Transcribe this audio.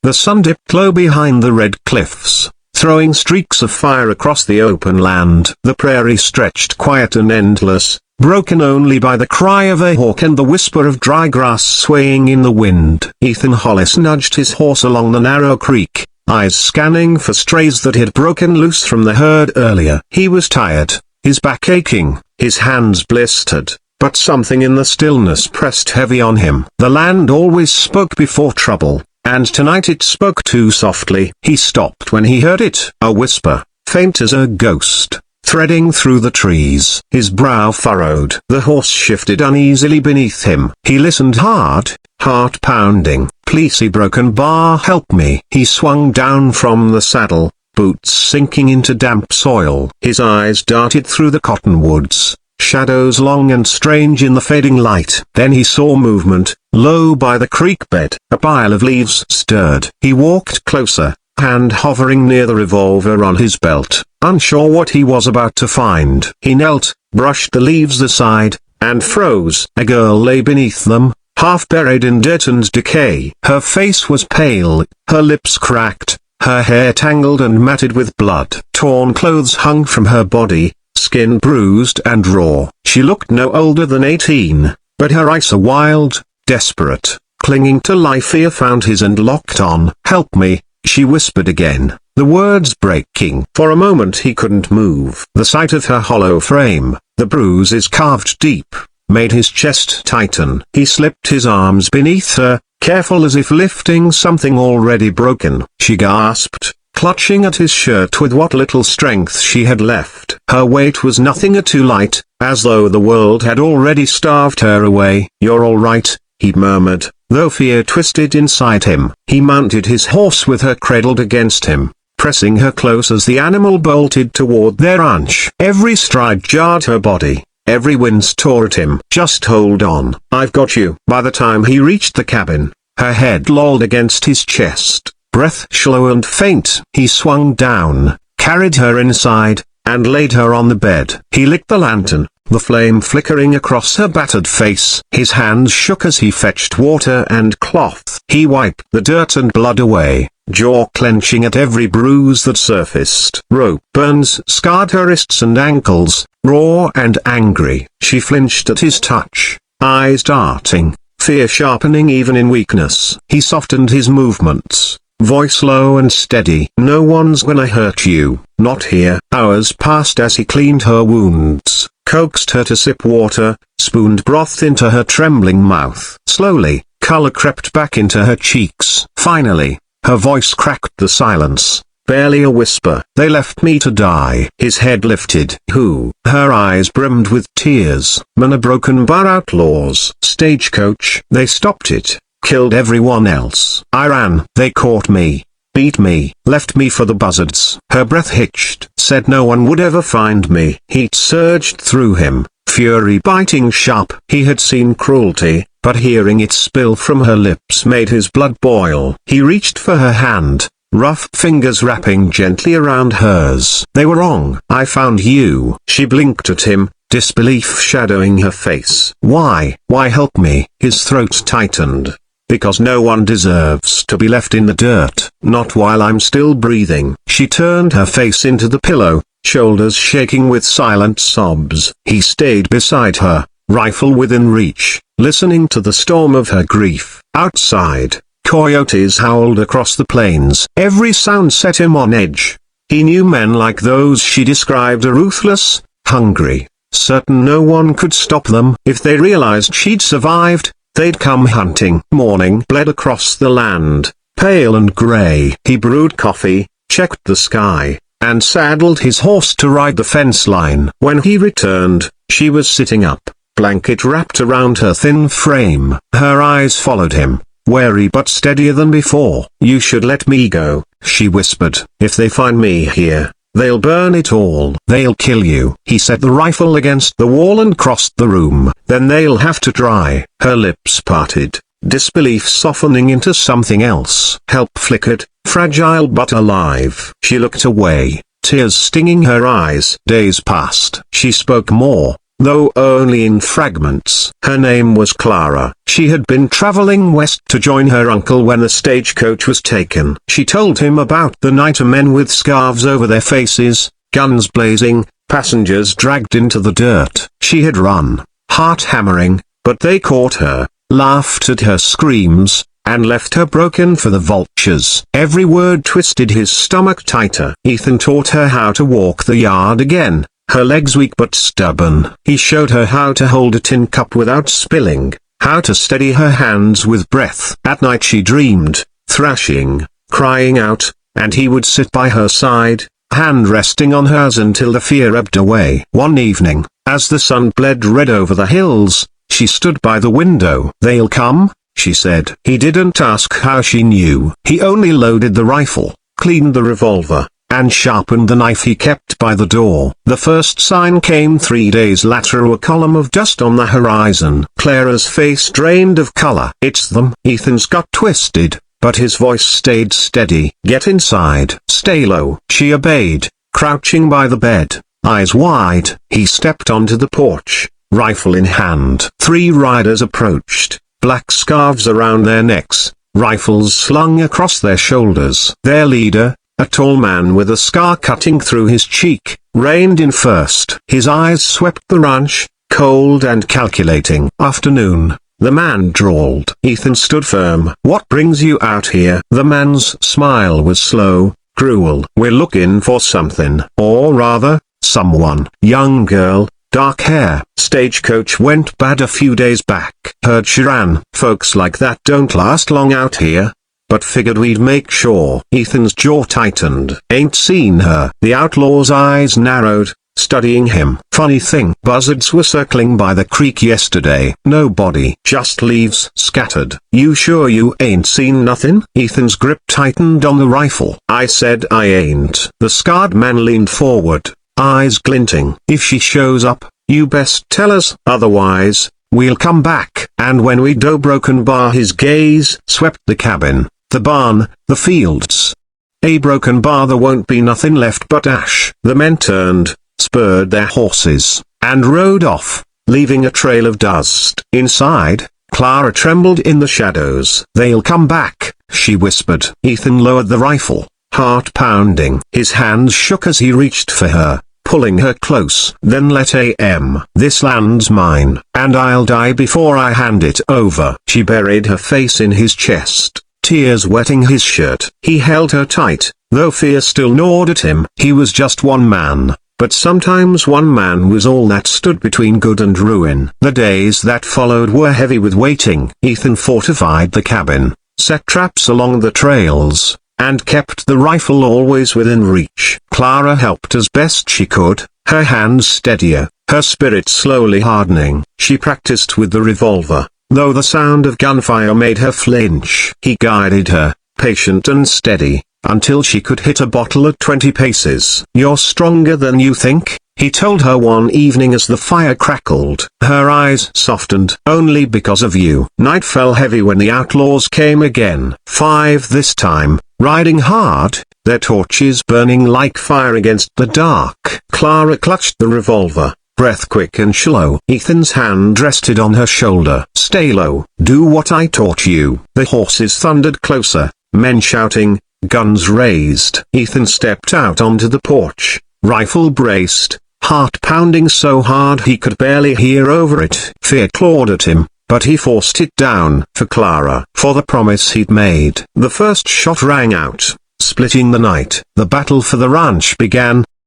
The sun dipped low behind the red cliffs, throwing streaks of fire across the open land. The prairie stretched quiet and endless, broken only by the cry of a hawk and the whisper of dry grass swaying in the wind. Ethan Hollis nudged his horse along the narrow creek, eyes scanning for strays that had broken loose from the herd earlier. He was tired, his back aching, his hands blistered, but something in the stillness pressed heavy on him. The land always spoke before trouble, and tonight it spoke too softly. He stopped when he heard it, a whisper, faint as a ghost, threading through the trees. His brow furrowed. The horse shifted uneasily beneath him. He listened hard, heart pounding. "Please, broken bar, help me." He swung down from the saddle, boots sinking into damp soil. His eyes darted through the cottonwoods, shadows long and strange in the fading light. Then he saw movement, low by the creek bed. A pile of leaves stirred. He walked closer, hand hovering near the revolver on his belt, unsure what he was about to find. He knelt, brushed the leaves aside, and froze. A girl lay beneath them, half buried in dirt and decay. Her face was pale, her lips cracked, her hair tangled and matted with blood. Torn clothes hung from her body, skin bruised and raw. She looked no older than 18, but her eyes were wild, desperate, clinging to life. Fear found his and locked on. "Help me," she whispered again, the words breaking. For a moment he couldn't move. The sight of her hollow frame, the bruises carved deep, made his chest tighten. He slipped his arms beneath her, careful as if lifting something already broken. She gasped, clutching at his shirt with what little strength she had left. Her weight was nothing too light, as though the world had already starved her away. "You're all right," he murmured, though fear twisted inside him. He mounted his horse with her cradled against him, pressing her close as the animal bolted toward their ranch. Every stride jarred her body, every wince tore at him. "Just hold on, I've got you." By the time he reached the cabin, her head lolled against his chest, breath shallow and faint. He swung down, carried her inside, and laid her on the bed. He lit the lantern, the flame flickering across her battered face. His hands shook as he fetched water and cloth. He wiped the dirt and blood away, jaw clenching at every bruise that surfaced. Rope burns scarred her wrists and ankles, raw and angry. She flinched at his touch, eyes darting, fear sharpening even in weakness. He softened his movements, voice low and steady. "No one's gonna hurt you, not here." Hours passed as he cleaned her wounds, coaxed her to sip water, spooned broth into her trembling mouth. Slowly, color crept back into her cheeks. Finally, her voice cracked the silence, barely a whisper. "They left me to die." His head lifted. "Who?" Her eyes brimmed with tears. "Men, a broken bar outlaws. Stagecoach. They stopped it. Killed everyone else. I ran. They caught me, beat me, left me for the buzzards." Her breath hitched. "Said no one would ever find me." Heat surged through him, fury biting sharp. He had seen cruelty, but hearing it spill from her lips made his blood boil. He reached for her hand, rough fingers wrapping gently around hers. "They were wrong. I found you." She blinked at him, disbelief shadowing her face. Why help me?" His throat tightened. "Because no one deserves to be left in the dirt. Not while I'm still breathing." She turned her face into the pillow, shoulders shaking with silent sobs. He stayed beside her, rifle within reach, listening to the storm of her grief. Outside, coyotes howled across the plains. Every sound set him on edge. He knew men like those she described are ruthless, hungry, certain no one could stop them. If they realized she'd survived, they'd come hunting. Morning bled across the land, pale and gray. He brewed coffee, checked the sky, and saddled his horse to ride the fence line. When he returned, she was sitting up, blanket wrapped around her thin frame. Her eyes followed him, wary but steadier than before. "You should let me go," she whispered. "If they find me here, they'll burn it all." "They'll kill you." He set the rifle against the wall and crossed the room. "Then they'll have to try." Her lips parted, disbelief softening into something else. Help flickered, fragile but alive. She looked away, tears stinging her eyes. Days passed. She spoke more, though only in fragments. Her name was Clara. She had been traveling west to join her uncle when the stagecoach was taken. She told him about the night, men with scarves over their faces, guns blazing, passengers dragged into the dirt. She had run, heart hammering, but they caught her, laughed at her screams, and left her broken for the vultures. Every word twisted his stomach tighter. Ethan taught her how to walk the yard again, her legs weak but stubborn. He showed her how to hold a tin cup without spilling, how to steady her hands with breath. At night she dreamed, thrashing, crying out, and he would sit by her side, hand resting on hers until the fear ebbed away. One evening, as the sun bled red over the hills, she stood by the window. "They'll come," she said. He didn't ask how she knew. He only loaded the rifle, cleaned the revolver, and sharpened the knife he kept by the door. The first sign came 3 days later, a column of dust on the horizon. Clara's face drained of color. "It's them." Ethan's got twisted, but his voice stayed steady. "Get inside. Stay low." She obeyed, crouching by the bed, eyes wide. He stepped onto the porch, rifle in hand. 3 riders approached, black scarves around their necks, rifles slung across their shoulders. Their leader, a tall man with a scar cutting through his cheek, reined in first. His eyes swept the ranch, cold and calculating. "Afternoon," the man drawled. Ethan stood firm. "What brings you out here?" The man's smile was slow, cruel. "We're looking for something. Or rather, someone." "Young girl, dark hair." "Stagecoach went bad a few days back. Heard she ran." "Folks like that don't last long out here. But figured we'd make sure." Ethan's jaw tightened. "Ain't seen her." The outlaw's eyes narrowed, studying him. "Funny thing, buzzards were circling by the creek yesterday. Nobody. Just leaves scattered." "You sure you ain't seen nothing?" Ethan's grip tightened on the rifle. "I said I ain't." The scarred man leaned forward, eyes glinting. "If she shows up, you best tell us. Otherwise, we'll come back." "And when we do." Broken bar. His gaze swept the cabin, the barn, the fields. "A broken bar, there won't be nothing left but ash." The men turned, spurred their horses, and rode off, leaving a trail of dust. Inside, Clara trembled in the shadows. "They'll come back," she whispered. Ethan lowered the rifle, heart pounding. His hands shook as he reached for her, pulling her close. "Then let am. This land's mine, and I'll die before I hand it over." She buried her face in his chest, tears wetting his shirt. He held her tight, though fear still gnawed at him. He was just one man, but sometimes one man was all that stood between good and ruin. The days that followed were heavy with waiting. Ethan fortified the cabin, set traps along the trails, and kept the rifle always within reach. Clara helped as best she could, her hands steadier, her spirit slowly hardening. She practiced with the revolver, though the sound of gunfire made her flinch. He guided her, patient and steady, until she could hit a bottle at 20 paces. "You're stronger than you think," he told her one evening as the fire crackled. Her eyes softened. "Only because of you." Night fell heavy when the outlaws came again. 5 this time, riding hard, their torches burning like fire against the dark. Clara clutched the revolver, breath quick and shallow. Ethan's hand rested on her shoulder. "Stay low. Do what I taught you." The horses thundered closer, men shouting, guns raised. Ethan stepped out onto the porch, rifle braced, heart pounding so hard he could barely hear over it. Fear clawed at him, but he forced it down. For Clara, for the promise he'd made. The first shot rang out, splitting the night. The battle for the ranch began,